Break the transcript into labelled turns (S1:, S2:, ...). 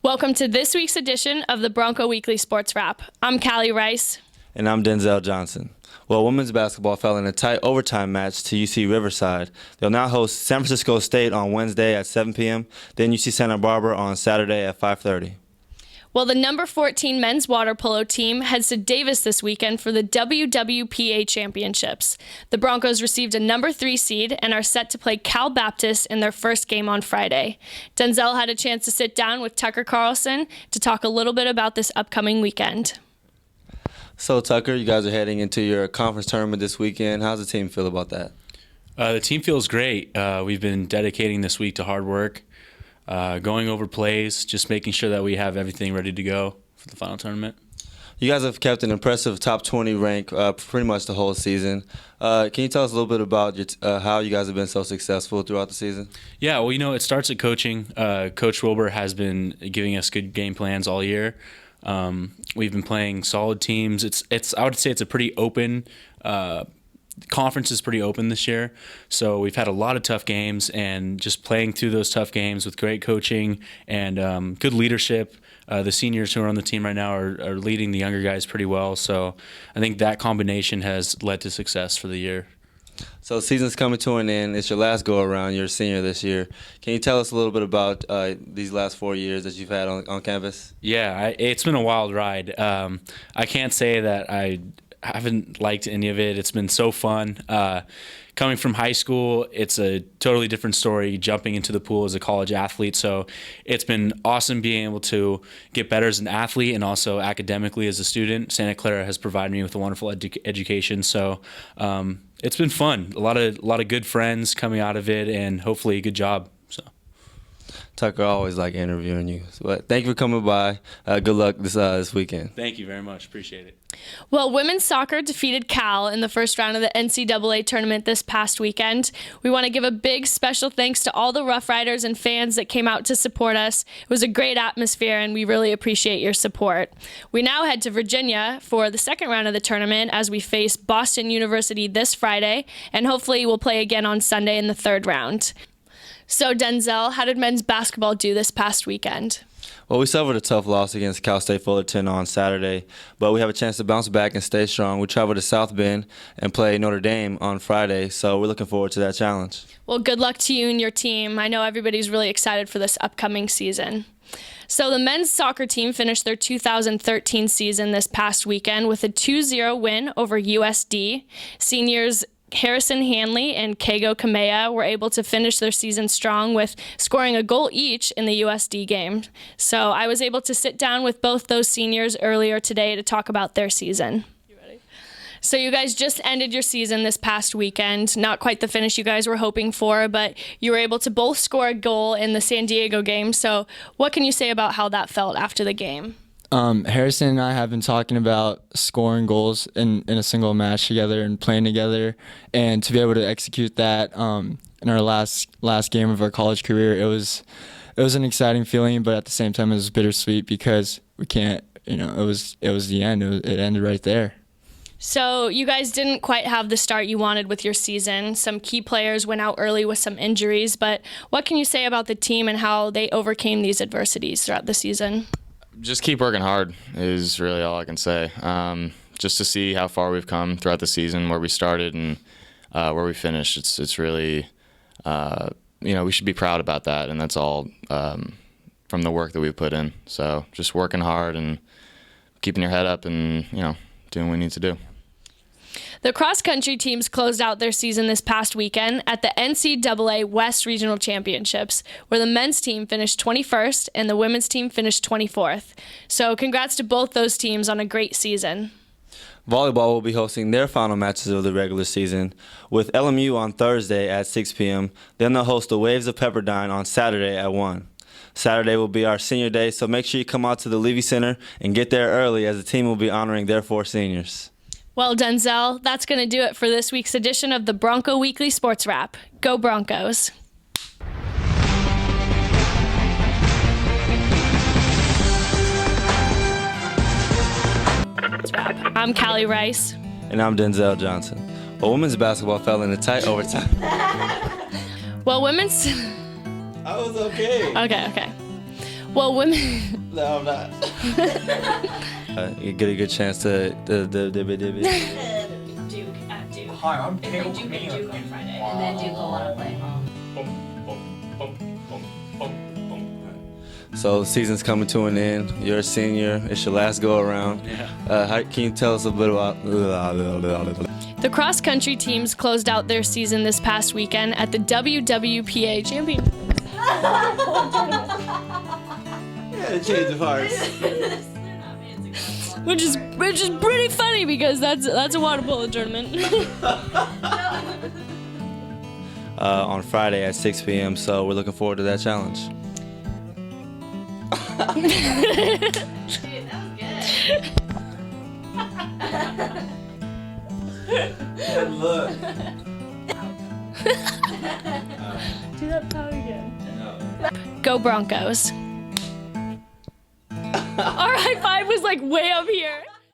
S1: Welcome to this week's edition of the Bronco Weekly Sports Wrap. I'm Cali Reis.
S2: And I'm Denzel Johnson. Well, women's basketball fell in a tight overtime match to UC Riverside. They'll now host San Francisco State on Wednesday at 7 p.m., then UC Santa Barbara on Saturday at 5:30.
S1: Well, the number 14 men's water polo team heads to Davis this weekend for the WWPA Championships. The Broncos received a number 3 seed and are set to play Cal Baptist in their first game on Friday. Denzel had a chance to sit down with Tucker Carlson to talk a little bit about this upcoming weekend.
S2: So, Tucker, you guys are heading into your conference tournament this weekend. How's the team feel about that?
S3: The team feels great. We've been dedicating this week to hard work. Going over plays, just making sure that we have everything ready to go for the final tournament.
S2: You guys have kept an impressive top 20 rank pretty much the whole season. Can you tell us a little bit about how you guys have been so successful throughout the season?
S3: Yeah, well, it starts at coaching. Coach Wilbur has been giving us good game plans all year. We've been playing solid teams. I would say it's a pretty open conference is pretty open this year, so we've had a lot of tough games, and just playing through those tough games with great coaching and good leadership. The seniors who are on the team right now are leading the younger guys pretty well, so I think that combination has led to success for the year.
S2: So season's coming to an end. It's your last go-around. You're a senior this year. Can you tell us a little bit about these last 4 years that you've had on campus?
S3: Yeah, it's been a wild ride. I can't say that I haven't liked any of it. It's been so fun. Coming from high school, it's a totally different story jumping into the pool as a college athlete. So it's been awesome being able to get better as an athlete and also academically as a student. Santa Clara has provided me with a wonderful education. So it's been fun. A lot of good friends coming out of it, and hopefully a good job. So.
S2: Tucker, I always like interviewing you. But thank you for coming by. Good luck this weekend.
S3: Thank you very much. Appreciate it.
S1: Well, women's soccer defeated Cal in the first round of the NCAA tournament this past weekend. We want to give a big special thanks to all the Rough Riders and fans that came out to support us. It was a great atmosphere, and we really appreciate your support. We now head to Virginia for the second round of the tournament as we face Boston University this Friday, and hopefully we'll play again on Sunday in the third round. So, Denzel, how did men's basketball do this past weekend?
S2: Well, we suffered a tough loss against Cal State Fullerton on Saturday, but we have a chance to bounce back and stay strong. We travel to South Bend and play Notre Dame on Friday, so we're looking forward to that challenge.
S1: Well, good luck to you and your team. I know everybody's really excited for this upcoming season. So the men's soccer team finished their 2013 season this past weekend with a 2-0 win over USD. Seniors Harrison Hanley and Keigo Kameya were able to finish their season strong with scoring a goal each in the USD game. So I was able to sit down with both those seniors earlier today to talk about their season. You ready? So you guys just ended your season this past weekend. Not quite the finish you guys were hoping for, but you were able to both score a goal in the San Diego game. So what can you say about how that felt after the game?
S4: Harrison and I have been talking about scoring goals in a single match together and playing together, and to be able to execute that in our last game of our college career, it was an exciting feeling, but at the same time it was bittersweet because we can't, it was the end. It ended right there.
S1: So you guys didn't quite have the start you wanted with your season. Some key players went out early with some injuries, but what can you say about the team and how they overcame these adversities throughout the season?
S5: Just keep working hard is really all I can say. Just to see how far we've come throughout the season, where we started and where we finished. It's really, we should be proud about that, and that's all from the work that we've put in. So just working hard and keeping your head up and, doing what we need to do.
S1: The cross-country teams closed out their season this past weekend at the NCAA West Regional Championships, where the men's team finished 21st and the women's team finished 24th. So congrats to both those teams on a great season.
S2: Volleyball will be hosting their final matches of the regular season with LMU on Thursday at 6 p.m. Then they'll host the Waves of Pepperdine on Saturday at 1. Saturday will be our senior day, so make sure you come out to the Levy Center and get there early as the team will be honoring their 4 seniors.
S1: Well, Denzel, that's going to do it for this week's edition of the Bronco Weekly Sports Wrap. Go Broncos! I'm Cali Reis.
S2: And I'm Denzel Johnson. Well, women's basketball fell in a tight overtime.
S1: Well, women's...
S2: I was okay.
S1: Okay. Well, women...
S2: No, I'm not. You get a good chance to
S6: Duke at Duke.
S7: Hi, I'm
S6: If they Duke at Duke on Friday, and then Duke will want to play home.
S2: So the season's coming to an end. You're a senior. It's your last go around.
S3: Yeah.
S2: Can you tell us a bit about?
S1: The cross country teams closed out their season this past weekend at the WWPA Championships.
S2: Yeah, change of hearts.
S1: Which is pretty funny because that's a water polo tournament.
S2: On Friday at 6 p.m. So we're looking forward to that challenge.
S6: Dude, that was
S2: Good look.
S1: Do that power again. Go Broncos. Our high five was like way up here.